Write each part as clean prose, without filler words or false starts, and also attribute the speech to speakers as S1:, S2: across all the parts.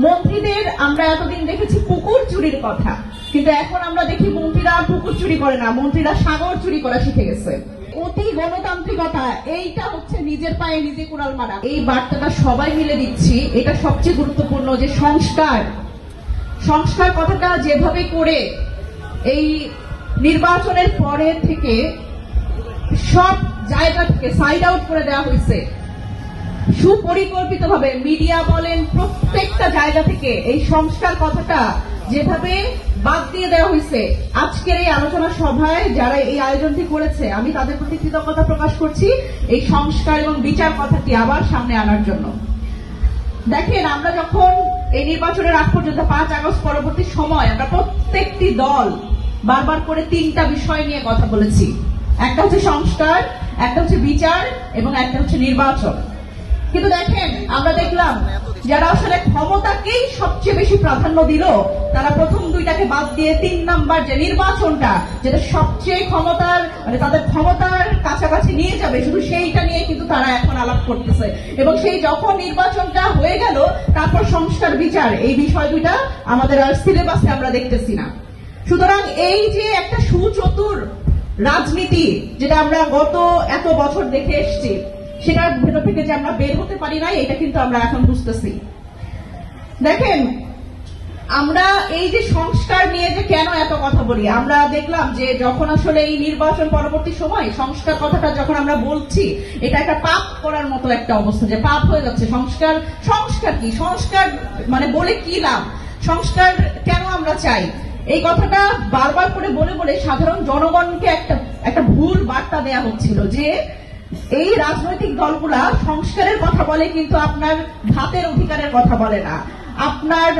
S1: মন্ত্রীদের আমরা এতদিন দেখেছি পুকুর চুরির কথা, কিন্তু এখন আমরা দেখি মন্ত্রীরা পুকুর চুরি করে না, মন্ত্রীরা সাগর চুরি করা শিখে গেছে। অতি গণতান্ত্রিকতা, এইটা হচ্ছে নিজের পায়ে নিজে কুড়াল মারা। এই বার্তাটা সবাই মিলে দিচ্ছি, এটা সবচেয়ে গুরুত্বপূর্ণ যে সংস্কার কথাটা যেভাবে করে এই নির্বাচনের পরে থেকে সব জায়গা থেকে সাইড আউট করে দেওয়া হয়েছে, সুপরিকল্পিতভাবে মিডিয়া বলেন প্রত্যেকটা জায়গা থেকে এই সংস্কার কথাটা যেভাবে বাদ দিয়ে দেওয়া হয়েছে। আজকের এই আলোচনা সভায় যারা এই আয়োজনটি করেছে আমি তাদের প্রতি কৃতজ্ঞতা প্রকাশ করছি এই সংস্কার এবং বিচার কথাটি আবার সামনে আনার জন্য। দেখেন, আমরা যখন এই নির্বাচনের আগ পর্যন্ত 5 আগস্ট পরবর্তী সময় আমরা প্রত্যেকটি দল বারবার করে 3টা বিষয় নিয়ে কথা বলেছি। একটা হচ্ছে সংস্কার, একটা হচ্ছে বিচার এবং একটা হচ্ছে নির্বাচন। কিন্তু দেখেন, আমরা দেখলাম যারা আসলে ক্ষমতাকেই সবচেয়ে বেশি প্রাধান্য দিল তারা প্রথম 2টাকে বাদ দিয়ে 3 নাম্বার যে নির্বাচনটা, যেটা সবচেয়ে ক্ষমতার তাদের ক্ষমতার কাছাকাছি নিয়ে যাবে, শুধু সেইটা নিয়ে কিন্তু তারা এখন আলাপ করতেছে। এবং সেই যখন নির্বাচনটা হয়ে গেল তারপর সংস্কার বিচার এই বিষয় 2টা আমাদের আর সিলেবাসে আমরা দেখতেছি না। সুতরাং এই যে একটা সুচতুর রাজনীতি যেটা আমরা গত এত বছর দেখে এসছি, সেটার ভেতর থেকে যে আমরা বের হতে পারি না, এটা কিন্তু আমরা এখন বুঝতেছি। দেখেন, আমরা এই যে সংস্কার নিয়ে যে কেন এত কথা বলি, আমরা দেখলাম যে যখন আসলে এই নির্বাচন পরবর্তী সময় সংস্কার কথাটা যখন আমরা বলছি, এটা একটা পাপ করার মতো একটা অবস্থা, যে পাপ হয়ে যাচ্ছে। সংস্কার কি? সংস্কার মানে বলে কি লাভ? সংস্কার কেন আমরা চাই? এই কথাটা বারবার করে বলে বলে সাধারণ জনগণকে একটা ভুল বার্তা দেয়া হচ্ছিল যে এই রাজনৈতিক দলগুলা সংস্কারের কথা বলে কিন্তু আপনার ভাতের অধিকারের কথা বলে না, আপনার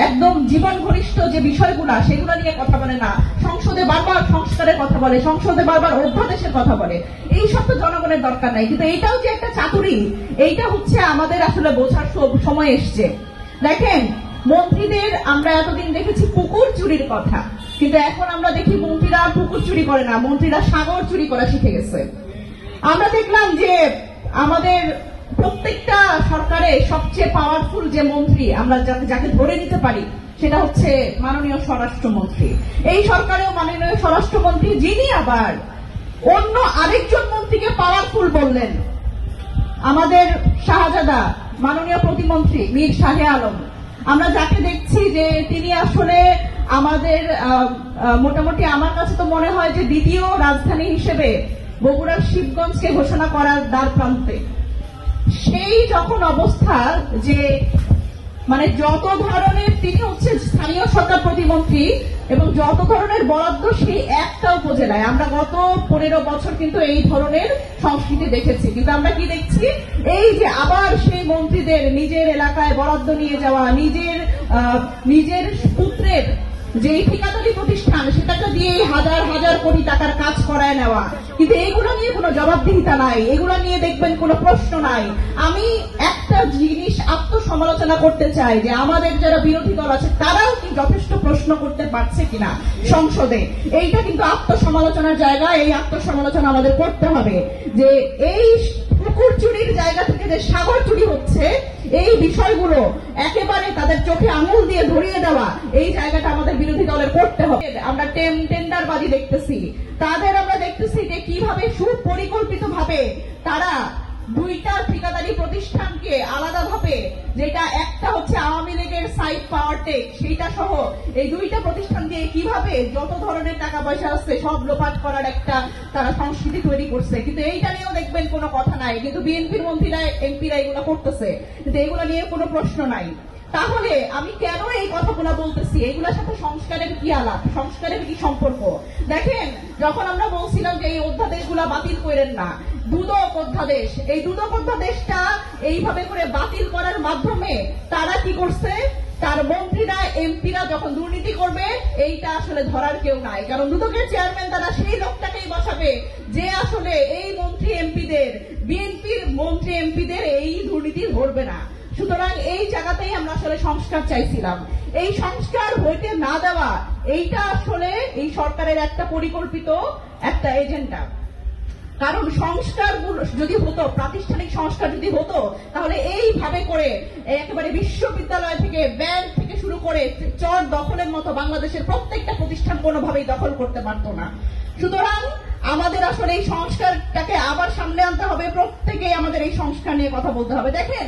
S1: একদম জীবন ঘনিষ্ঠ যে বিষয়গুলা সেগুলো নিয়ে কথা বলে না, সংসদে বারবার সংস্কারের কথা বলে, সংসদে বারবার অধ্যাদেশের কথা বলে। এই সব তো জনগণের দরকার নাই, কিন্তু এইটাও যে একটা চাতুরি, এইটা হচ্ছে আমাদের আসলে বোঝার সময় এসছে। দেখেন, মন্ত্রীদের আমরা এতদিন দেখেছি পুকুর চুরির কথা, কিন্তু এখন আমরা দেখি মন্ত্রীরা পুকুর চুরি করে না, মন্ত্রীরা সাগর চুরি করা শিখে গেছে। আমরা দেখলাম যে আমাদের প্রত্যেকটা সরকারে সবচেয়ে পাওয়ারফুল যে মন্ত্রী আমরা যাকে ধরে নিতে পারি সেটা হচ্ছে মাননীয় স্বরাষ্ট্রমন্ত্রী। এই সরকারেও মাননীয় স্বরাষ্ট্রমন্ত্রী, যিনি আবার অন্য আরেকজন মন্ত্রীকে পাওয়ারফুল বললেন, আমাদের শাহজাদা মাননীয় প্রতিমন্ত্রী মীর শাহে আলম। আমরা যাকে দেখছি যে তিনি আসলে আমাদের মোটামুটি আমার কাছে তো মনে হয় যে দ্বিতীয় রাজধানী হিসেবে বগুড়ার শিবগঞ্জকে ঘোষণা করার দ্বার প্রান্তে। সেই যখন অবস্থা যে মানে যত ধরনের, তিনি হচ্ছে স্থানীয় সরকার প্রতিমন্ত্রী এবং যত ধরনের বরাদ্দ সেই একটা উপজেলায়। আমরা গত 15 বছর কিন্তু এই ধরনের সংস্কৃতি দেখেছি, কিন্তু আমরা কি দেখছি? এই যে আবার সেই মন্ত্রীদের নিজের এলাকায় বরাদ্দ নিয়ে যাওয়া, নিজের পুত্রের যে ঠিকাদারি প্রতিষ্ঠান সেটাকে দিয়ে হাজার হাজার কোটি টাকার কাজ করায় নেওয়া, কিন্তু এগুলো নিয়ে কোনো জবাবদিহিতা নাই, এগুলো নিয়ে দেখবেন কোনো প্রশ্ন নাই। আমি একটা জিনিস আত্মসমালোচনা করতে চাই যে আমাদের যারা বিরোধী দল আছে তারাও কি যথেষ্ট প্রশ্ন করতে পারছে কিনা সংসদে। এইটা কিন্তু আত্মসমালোচনার জায়গা, এই আত্মসমালোচনা আমাদের করতে হবে যে এই পুকুর চুরির জায়গা থেকে যে সাগর চুরি হচ্ছে, এই বিষয়গুলো একেবারে তাদের চোখে আঙুল দিয়ে ধরিয়ে দেওয়া, এই জায়গাটা আমাদের বিরোধী দলের করতে হবে। আমরা টেন্ডারবাজি দেখতেছি, তাদের আমরা দেখতেছি যে কিভাবে সুপরিকল্পিতভাবে তারা 2টা ঠিকাদারি প্রতিষ্ঠানকে আলাদাভাবে, যেটা একটা হচ্ছে আওয়ামী লীগের সাইড পাওয়ার টেক, সেইটা সহ এই 2টা প্রতিষ্ঠান দিয়ে কিভাবে যত ধরনের টাকা পয়সা আসছে সব লোপাট করার একটা তারা সংস্কৃতি তৈরি করছে। কিন্তু এইটা নিয়েও দেখবেন কোনো কথা নাই, কিন্তু বিএনপির মন্ত্রীরা এমপিরা এগুলো করতেছে, কিন্তু এগুলো নিয়ে কোনো প্রশ্ন নাই। তাহলে আমি কেন এই কথাগুলো বলতেছি? এগুলোর সাথে সংস্কারের কি আলাপ, সংস্কারের কি সম্পর্ক? দেখেন, যখন আমরা বলছিলাম যে এই অধ্যাদেশগুলো বাতিল করেন না, দুদক অধ্যাদেশ, এই দুদক অধ্যাদেশটা এইভাবে করে বাতিল করার মাধ্যমে তারা কি করছে? তার মন্ত্রীরা এমপিরা যখন দুর্নীতি করবে এইটা আসলে ধরার কেউ নাই, কারণ দুদকের চেয়ারম্যান তারা সেই লোকটাকেই বসাবে যে আসলে এই মন্ত্রী এমপিদের, বিএনপির মন্ত্রী এমপিদের এই দুর্নীতি ধরবে না। সুতরাং এই জায়গাতেই আমরা আসলে সংস্কার চাইছিলাম। এই সংস্কার হইতে না দেওয়া, এইটা আসলে এই সরকারের একটা পরিকল্পিত একটা এজেন্ডা। কারণ সংস্কার যদি হতো, প্রাতিষ্ঠানিক সংস্কার যদি হতো, তাহলে এইভাবে করে একেবারে বিশ্ববিদ্যালয় থেকে ব্যাংক থেকে শুরু করে চর দখলের মতো বাংলাদেশের প্রত্যেকটা প্রতিষ্ঠান কোনোভাবেই দখল করতে পারতো না। সুতরাং আমাদের আসলে এই সংস্কারটাকে আবার সামনে আনতে হবে, প্রত্যেকেই আমাদের এই সংস্কার নিয়ে কথা বলতে হবে। দেখেন,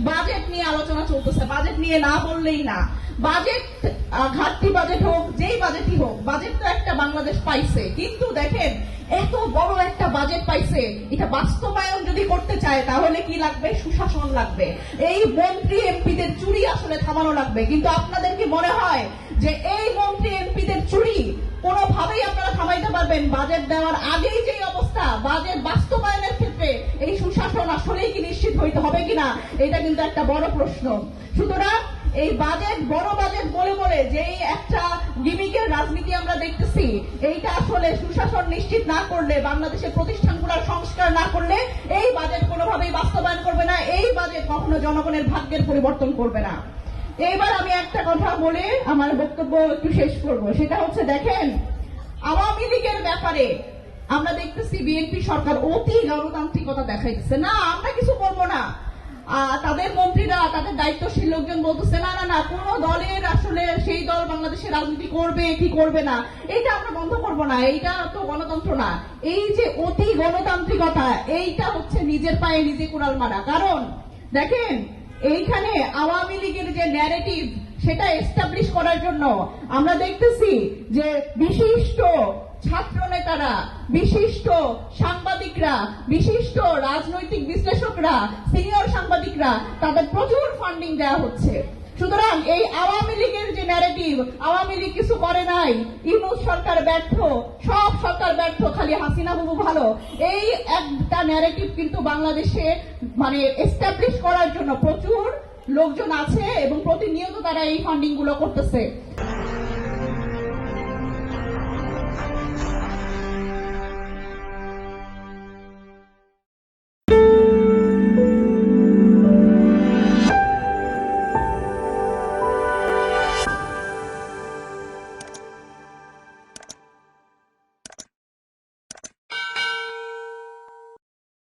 S1: বাজেট নিয়ে আলোচনা চলতেছে, বাজেট নিয়ে না বললেই না। বাজেট ঘাটতি বাজেট হোক, যেই বাজেটই হোক, বাজেট তো একটা বাংলাদেশ পাইছে, কিন্তু দেখেন এত বড় একটা বাজেট পাইছে, এটা বাস্তবায়ন যদি করতে চায় তাহলে কি লাগবে? সুশাসন লাগবে। এই মন্ত্রী এমপিদের চুরি আসলে থামানো লাগবে। কিন্তু আপনাদের কি মনে হয় যে এই মন্ত্রী এমপিদের চুরি কোনোভাবেই আপনারা থামাইতে পারবেন? বাজেট দেওয়ার আগেই যে অবস্থা, বাজেট বাস্তবায়নের ক্ষেত্রে এই সুশাসন আসলেই কি নিশ্চিত হইতে হবে কিনা, এটা কিন্তু একটা বড় প্রশ্ন। সুতরাং এই বাজেট, বড় বাজেট বলে বলে যেই একটা গিমিকের রাজনীতি আমরা দেখতেছি, এইটা আসলে সুশাসন নিশ্চিত না করলে, বাংলাদেশের প্রতিষ্ঠানগুলোর সংস্কার না করলে এই বাজেট কোনোভাবেই বাস্তবায়ন করবে না, এই বাজেট কখনো জনগণের ভাগ্যের পরিবর্তন করবে না। এবার আমি একটা কথা বলে আমার বক্তব্য একটু শেষ করব, সেটা হচ্ছে দেখেন, আওয়ামী লীগের ব্যাপারে আমরা দেখতেছি বিএনপি সরকার অতি গণতান্ত্রিকতা দেখাইতেছে। না, আমরা কিছু বলবো না, তাদের মন্ত্রীরা, তাদের দায়িত্বশীল লোকজন বলতেছে না না না, কোন দলের আসলে সেই দল বাংলাদেশে রাজনীতি করবে কি করবে না, এইটা আমরা বন্ধ করবো না, এইটা তো গণতন্ত্র না। এই যে অতি গণতান্ত্রিকতা, এইটা হচ্ছে নিজের পায়ে নিজে কুড়াল মারা। কারণ দেখেন, এইখানে আওয়ামী লীগের যে ন্যারেটিভ, সেটা এস্টাবলিশ করার জন্য আমরা দেখতেছি যে বিশিষ্ট ছাত্র নেতারা, বিশিষ্ট সাংবাদিকরা, বিশিষ্ট রাজনৈতিক বিশ্লেষকরা, সিনিয়র সাংবাদিকরা, তাদের প্রচুর ফান্ডিং দেওয়া হচ্ছে। সুতরাং এই আওয়ামী লীগের যে ন্যারেটিভ, আওয়ামী লীগ কিছু করে নাই, ইউনূস সরকার ব্যর্থ, সব সরকার ব্যর্থ, খালি হাসিনা বাবু ভালো, এই একটা ন্যারেটিভ কিন্তু বাংলাদেশে মানে এস্টাবলিশ করার জন্য প্রচুর লোকজন আছে এবং প্রতিনিয়ত তারা এই ফান্ডিং গুলো করতেছে।